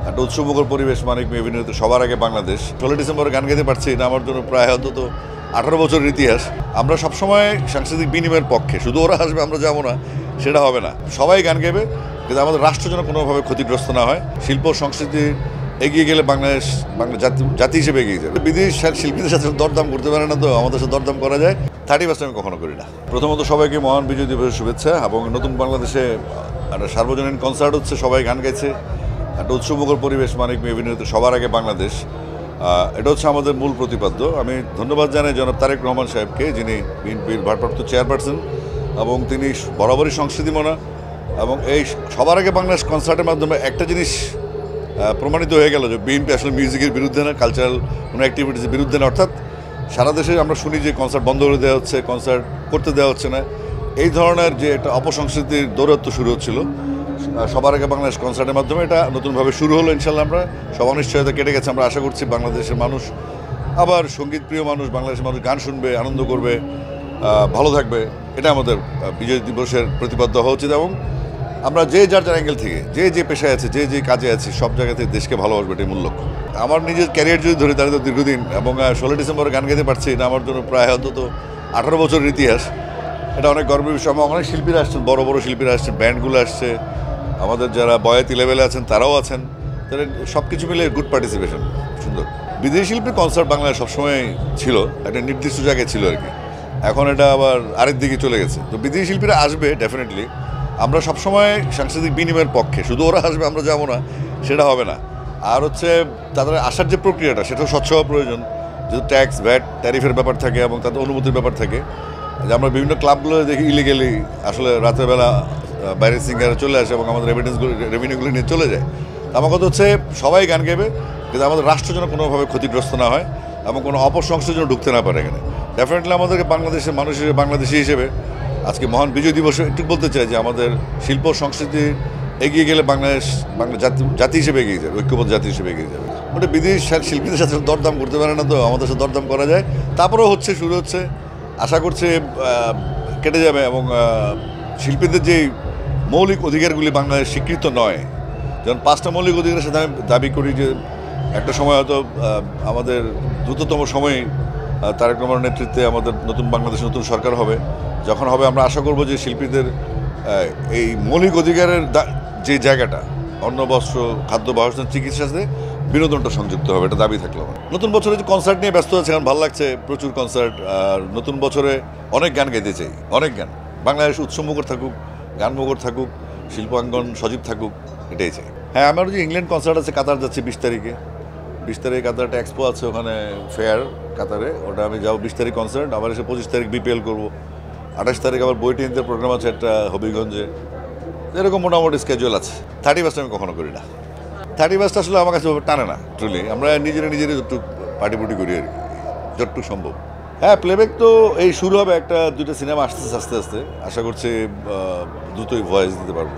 একটা উৎসবমুখর পরিবেশ মানিক এভিনিউতে সবার আগে বাংলাদেশ 16 ডিসেম্বরে গান গাইতে পারছি এটা আমার জন্য প্রায় অন্তত 18 বছরের ইতিহাস। আমরা সবসময় সাংস্কৃতিক বিনিময়ের পক্ষে, শুধু ওরা আসবে আমরা যাবো না সেটা হবে না, সবাই গান গাইবে কিন্তু আমাদের রাষ্ট্র যেন কোনোভাবে ক্ষতিগ্রস্ত না হয়। শিল্প সংস্কৃতি এগিয়ে গেলে বাংলাদেশ জাতি হিসেবে এগিয়ে যাবে। বিদেশি শিল্পীদের সাথে দরদাম করতে পারে না, তো আমাদের সাথে দরদাম করা যায়। 31 আমি কখনো করি না। প্রথমত সবাইকে মহান বিজয় দিবসের শুভেচ্ছা এবং নতুন বাংলাদেশে একটা সার্বজনীন কনসার্ট হচ্ছে, সবাই গান গাইছে, একটা উৎসবমুখর পরিবেশ মানিক এভিনিউতে সবার আগে বাংলাদেশ, এটা হচ্ছে আমাদের মূল প্রতিপাদ্য। আমি ধন্যবাদ জানাই জনাব তারেক রহমান সাহেবকে, যিনি বিএনপির ভারপ্রাপ্ত চেয়ারপারসন এবং তিনি বরাবরই সংস্কৃতিমনা। এবং এই সবার আগে বাংলাদেশ কনসার্টের মাধ্যমে একটা জিনিস প্রমাণিত হয়ে গেল যে বিএনপি আসলে মিউজিকের বিরুদ্ধে না, কালচারাল কোনো অ্যাক্টিভিটিসের বিরুদ্ধে না। অর্থাৎ সারা দেশে আমরা শুনি যে কনসার্ট বন্ধ করে দেওয়া হচ্ছে, কনসার্ট করতে দেওয়া হচ্ছে না, এই ধরনের যে একটা অপসংস্কৃতির দৌরাত্ম্য শুরু হচ্ছিল, সবার আগে বাংলাদেশ কনসার্টের মাধ্যমে এটা নতুনভাবে শুরু হলো। ইনশাল্লাহ আমরা সব অনিশ্চয়তা কেটে গেছে। আমরা আশা করছি বাংলাদেশের মানুষ আবার সঙ্গীতপ্রিয় মানুষ, বাংলাদেশের মানুষ গান শুনবে, আনন্দ করবে, ভালো থাকবে। এটা আমাদের বিজয় দিবসের প্রতিপাদ্য হওয়া উচিত। এবং আমরা যে যার অ্যাঙ্গেল থেকে, যে পেশায় আছে, যে কাজে আছে, সব জায়গা থেকে দেশকে ভালোবাসবে, এটাই মূল লক্ষ্য। আমার নিজের ক্যারিয়ার যদি ধরি তাহলে তো দীর্ঘদিন, এবং 16 ডিসেম্বরে গান গাইতে পারছি এটা আমার জন্য প্রায় অন্তত 18 বছরের ইতিহাস। এটা অনেক গর্বের বিষয়। আমার অনেক শিল্পীরা আসছেন, বড় বড় শিল্পীরা আসছেন, ব্যান্ডগুলো আসছে, আমাদের যারা বয়াতি লেভেলে আছেন তারাও আছেন। তাহলে সব কিছু মিলে গুড পার্টিসিপেশন, সুন্দর। বিদেশি শিল্পীর কনসার্ট বাংলায় সবসময় ছিল, একটা নির্দিষ্ট জায়গায় ছিল আর কি। এখন এটা আবার আরেক দিকে চলে গেছে। তো বিদেশি শিল্পীরা আসবে ডেফিনেটলি। আমরা সবসময় সাংস্কৃতিক বিনিময়ের পক্ষে, শুধু ওরা আসবে আমরা যাবো না সেটা হবে না। আর হচ্ছে তাদের আসার যে প্রক্রিয়াটা সেটাও স্বচ্ছ হওয়া প্রয়োজন, যেহেতু ট্যাক্স, ভ্যাট, ট্যারিফের ব্যাপার থাকে এবং তাদের অনুমতির ব্যাপার থাকে। যে আমরা বিভিন্ন ক্লাবগুলো দেখি ইলিগেলি আসলে রাতের বেলা বাইরের সিঙ্গারে চলে আসে এবং আমাদের রেভিনিউগুলো নিয়ে চলে যায়। আমার কথা হচ্ছে সবাই গান গাইবে কিন্তু আমাদের রাষ্ট্র যেন কোনোভাবে ক্ষতিগ্রস্ত না হয় এবং কোনো অপসংস্কৃতি যেন ঢুকতে না পারে এখানে। ডেফিনেটলি আমাদেরকে বাংলাদেশের মানুষের, বাংলাদেশি হিসেবে আজকে মহান বিজয় দিবসে একটু বলতে চাই যে আমাদের শিল্প সংস্কৃতি এগিয়ে গেলে বাংলাদেশ জাতি হিসেবে এগিয়ে যাবে, ঐক্যবদ্ধ জাতি হিসেবে এগিয়ে যাবে। ওটা বিদেশি শিল্পীদের সাথে দরদাম করতে পারে না, তো আমাদের সাথে দরদাম করা যায়। তারপরেও হচ্ছে, শুরু হচ্ছে, আশা করছে কেটে যাবে। এবং শিল্পীদের যে মৌলিক অধিকারগুলি বাংলাদেশ স্বীকৃত নয়, যেমন 5টা মৌলিক অধিকারের সাথে আমি দাবি করি যে একটা সময় হয়তো আমাদের দ্রুততম সময়ে তারেক রহমানের নেতৃত্বে আমাদের নতুন বাংলাদেশ, নতুন সরকার হবে। যখন হবে আমরা আশা করব যে শিল্পীদের এই মৌলিক অধিকারের যে জায়গাটা, অন্ন, বস্ত্র, খাদ্য, বাসস্থান, চিকিৎসার সাথে বিনোদনটা সংযুক্ত হবে, এটা দাবি থাকলো। নতুন বছরে যে কনসার্ট নিয়ে ব্যস্ত আছে, এখন ভালো লাগছে, প্রচুর কনসার্ট। আর নতুন বছরে অনেক গান গাইতে চাই, অনেক গান। বাংলাদেশ উৎসবমুখর থাকুক, গানমুখর থাকুক, শিল্পাঙ্গন সজীব থাকুক, এটাই চাই। হ্যাঁ, আমার যে ইংল্যান্ড কনসার্ট আছে, কাতার যাচ্ছি 20 তারিখে। 20 তারিখে কাতার একটা এক্সপো আছে, ওখানে ফেয়ার কাতারে, ওটা আমি যাবো। 20 তারিখ কনসার্ট, আবার এসে 25 তারিখ বিপিএল করবো। 28 তারিখ আবার বইটিনতে প্রোগ্রাম আছে একটা হবিগঞ্জে। এরকম মোটামুটি স্কেজুয়াল আছে। 31 আমি কখনো করি না। 31 আসলে আমার কাছে টানে না, ট্রুলি। আমরা নিজেরাই যতটুকু পার্টি করি আর কি, যতটুকু সম্ভব। হ্যাঁ, প্লেব্যাক তো এই শুরু হবে, 1-2টা সিনেমা আসতেছে আস্তে আস্তে। আশা করছি দ্রুতই ভয়েস দিতে পারবো।